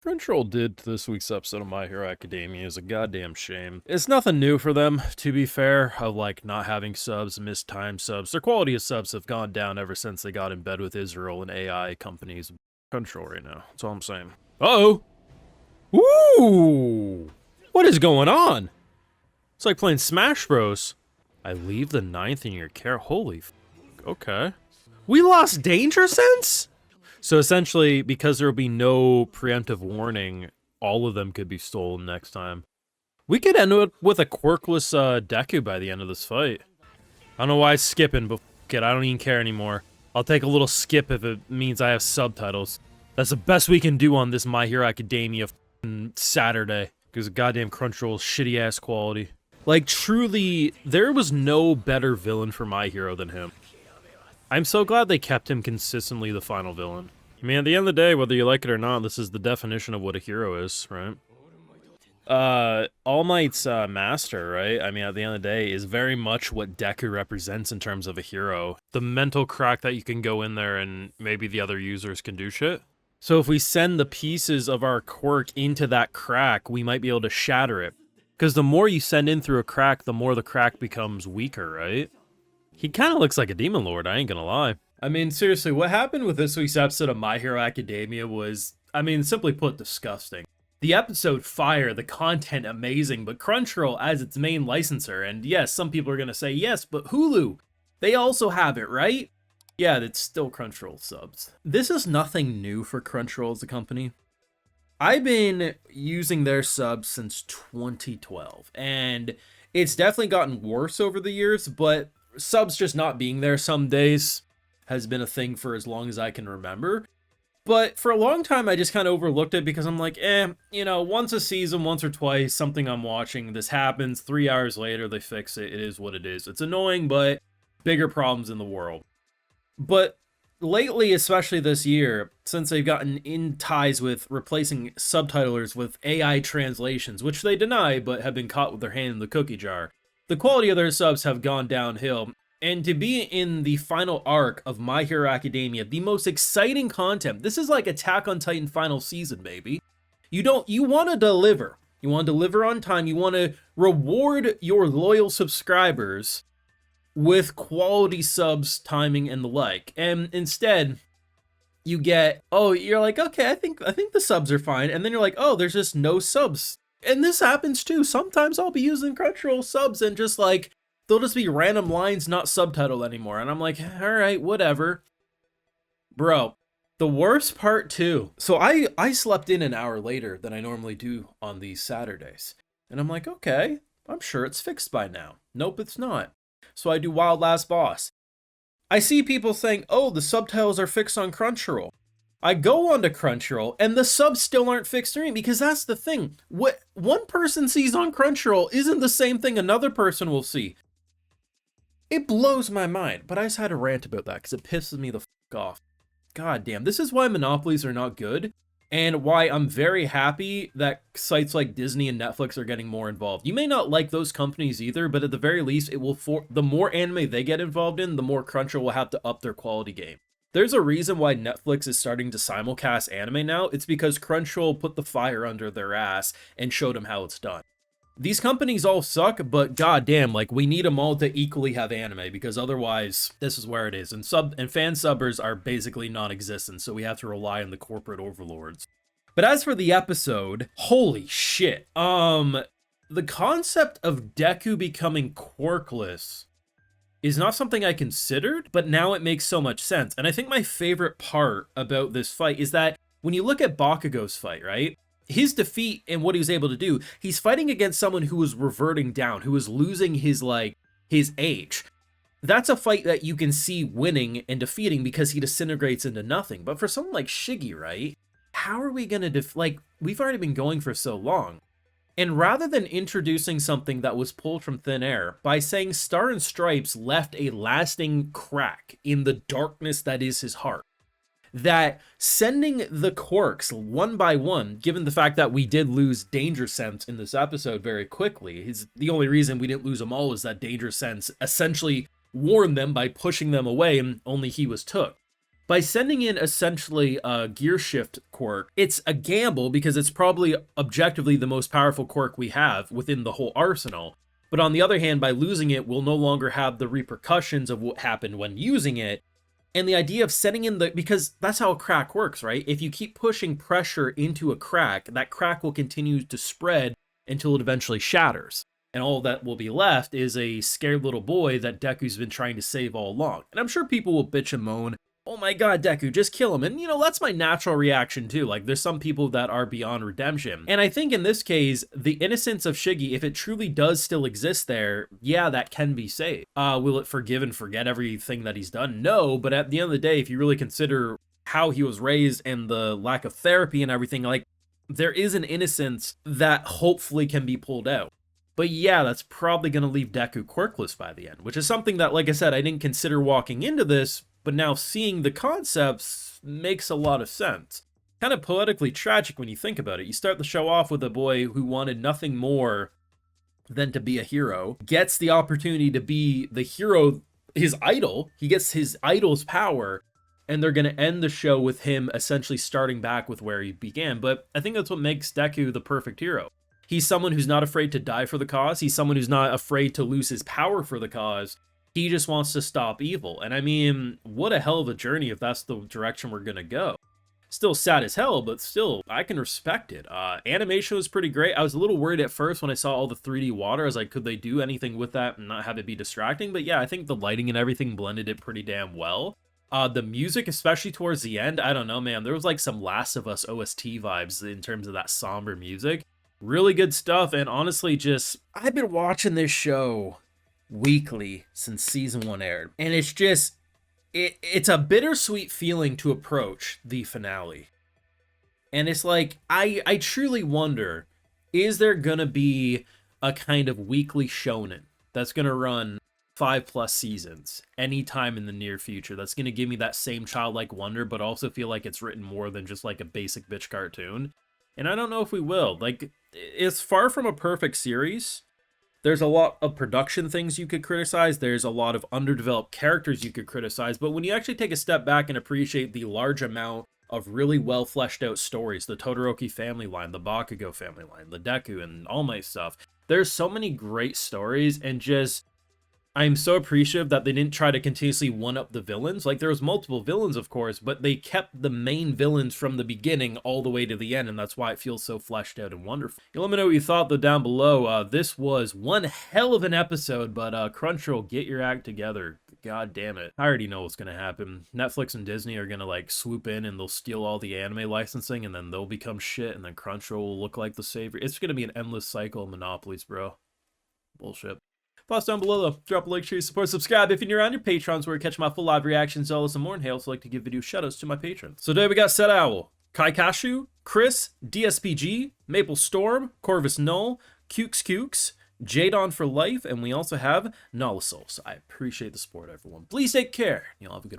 Crunchyroll did to this week's episode of My Hero Academia is a goddamn shame. It's nothing new for them, to be fair, of like not having subs, missed time subs. Their quality of subs have gone down ever since they got in bed with Israel and AI companies. Crunchyroll right now. That's all I'm saying. Uh-oh! Ooh! What is going on? It's like playing Smash Bros. I leave the 9th in your care. Holy f. Okay. We lost Danger Sense? So essentially, because there will be no preemptive warning, all of them could be stolen next time. We could end up with a quirkless Deku by the end of this fight. I don't know why it's skipping, but f it, I don't even care anymore. I'll take a little skip if it means I have subtitles. That's the best we can do on this My Hero Academia Saturday. Because goddamn Crunchyroll's shitty-ass quality. Like, truly, there was no better villain for My Hero than him. I'm so glad they kept him consistently the final villain. I mean, at the end of the day, whether you like it or not, this is the definition of what a hero is, right? All Might's master, right? I mean, at the end of the day, is very much what Deku represents in terms of a hero. The mental crack that you can go in there and maybe the other users can do shit. So if we send the pieces of our quirk into that crack, we might be able to shatter it. Because the more you send in through a crack, the more the crack becomes weaker, right? He kind of looks like a demon lord, I ain't gonna lie. I mean, seriously, what happened with this week's episode of My Hero Academia was, I mean, simply put, disgusting. The episode fire, the content amazing, but Crunchyroll as its main licensor, and yes, some people are gonna say, yes, but Hulu, they also have it, right? Yeah, it's still Crunchyroll subs. This is nothing new for Crunchyroll as a company. I've been using their subs since 2012, and it's definitely gotten worse over the years, but subs just not being there some days has been a thing for as long as I can remember. But for a long time, I just kind of overlooked it because I'm like, you know, once a season, once or twice, something I'm watching, this happens, 3 hours later, they fix it, it is what it is. It's annoying, but bigger problems in the world. But lately, especially this year, since they've gotten in ties with replacing subtitlers with AI translations, which they deny, but have been caught with their hand in the cookie jar, the quality of their subs have gone downhill, and to be in the final arc of My Hero Academia, the most exciting content, this is like Attack on Titan final season, baby. You want to deliver. You want to deliver on time. You want to reward your loyal subscribers with quality subs, timing, and the like. And instead, you get, oh, you're like, okay, I think the subs are fine, and then you're like, oh, there's just no subs. And this happens too. Sometimes I'll be using Crunchyroll subs and just like, they'll just be random lines not subtitled anymore. And I'm like, all right, whatever. Bro, the worst part too. So I slept in an hour later than I normally do on these Saturdays. And I'm like, okay, I'm sure it's fixed by now. Nope, it's not. So I do Wild Last Boss. I see people saying, oh, the subtitles are fixed on Crunchyroll. I go onto Crunchyroll, and the subs still aren't fixed for me, because that's the thing. What one person sees on Crunchyroll isn't the same thing another person will see. It blows my mind, but I just had to rant about that, because it pisses me the f*** off. God damn, this is why monopolies are not good, and why I'm very happy that sites like Disney and Netflix are getting more involved. You may not like those companies either, but at the very least, it will the more anime they get involved in, the more Crunchyroll will have to up their quality game. There's a reason why Netflix is starting to simulcast anime now. It's because Crunchyroll put the fire under their ass and showed them how it's done. These companies all suck, but goddamn, like, we need them all to equally have anime, because otherwise, this is where it is. And fan subbers are basically non-existent, so we have to rely on the corporate overlords. But as for the episode, holy shit. The concept of Deku becoming quirkless is not something I considered, but now it makes so much sense. And I think my favorite part about this fight is that when you look at Bakugo's fight, right? His defeat and what he was able to do, he's fighting against someone who was reverting down, who was losing his age. That's a fight that you can see winning and defeating because he disintegrates into nothing. But for someone like Shiggy, right? How are we gonna we've already been going for so long. And rather than introducing something that was pulled from thin air, by saying Star and Stripes left a lasting crack in the darkness that is his heart, that sending the quirks one by one, given the fact that we did lose Danger Sense in this episode very quickly, the only reason we didn't lose them all was that Danger Sense essentially warned them by pushing them away and only he was took. By sending in essentially a gear shift quirk, it's a gamble because it's probably objectively the most powerful quirk we have within the whole arsenal. But on the other hand, by losing it, we'll no longer have the repercussions of what happened when using it. And the idea of setting in because that's how a crack works, right? If you keep pushing pressure into a crack, that crack will continue to spread until it eventually shatters. And all that will be left is a scared little boy that Deku's been trying to save all along. And I'm sure people will bitch and moan, oh my god, Deku, just kill him. And, you know, that's my natural reaction too. Like, there's some people that are beyond redemption. And I think in this case, the innocence of Shiggy, if it truly does still exist there, yeah, that can be saved. Will it forgive and forget everything that he's done? No, but at the end of the day, if you really consider how he was raised and the lack of therapy and everything, like, there is an innocence that hopefully can be pulled out. But yeah, that's probably going to leave Deku quirkless by the end, which is something that, like I said, I didn't consider walking into this, but now seeing the concepts makes a lot of sense. Kind of poetically tragic when you think about it. You start the show off with a boy who wanted nothing more than to be a hero, gets the opportunity to be the hero, his idol. He gets his idol's power, and they're going to end the show with him essentially starting back with where he began. But I think that's what makes Deku the perfect hero. He's someone who's not afraid to die for the cause. He's someone who's not afraid to lose his power for the cause. He just wants to stop evil. And I mean, what a hell of a journey if that's the direction we're going to go. Still sad as hell, but still, I can respect it. Animation was pretty great. I was a little worried at first when I saw all the 3D water. I was like, could they do anything with that and not have it be distracting? But yeah, I think the lighting and everything blended it pretty damn well. The music, especially towards the end, I don't know, man. There was like some Last of Us OST vibes in terms of that somber music. Really good stuff, and honestly, I've been watching this show weekly since season 1 aired, and it's just, it's a bittersweet feeling to approach the finale. And it's like, I truly wonder, is there gonna be a kind of weekly shonen that's gonna run 5+ seasons anytime in the near future that's gonna give me that same childlike wonder, but also feel like it's written more than just like a basic bitch cartoon? And I don't know if we will. Like, it's far from a perfect series. There's a lot of production things you could criticize. There's a lot of underdeveloped characters you could criticize. But when you actually take a step back and appreciate the large amount of really well fleshed out stories, the Todoroki family line, the Bakugo family line, the Deku, and all my stuff, there's so many great stories, and just, I'm so appreciative that they didn't try to continuously one-up the villains. Like, there was multiple villains, of course, but they kept the main villains from the beginning all the way to the end, and that's why it feels so fleshed out and wonderful. You let me know what you thought, though, down below. This was one hell of an episode, but Crunchyroll, get your act together. God damn it. I already know what's going to happen. Netflix and Disney are going to, like, swoop in, and they'll steal all the anime licensing, and then they'll become shit, and then Crunchyroll will look like the savior. It's going to be an endless cycle of monopolies, bro. Bullshit. Thoughts down below, though. Drop a like, share, support, subscribe if you're new on your Patrons, where you catch my full live reactions, all this and more. And hey, I also like to give video shoutouts to my patrons. So today we got Set Owl, Kaikashu, Chris, DSPG, Maple Storm, Corvus Null, Kukes, Jadon for life, and we also have Nalasos. So I appreciate the support, everyone. Please take care. You'll have a good one.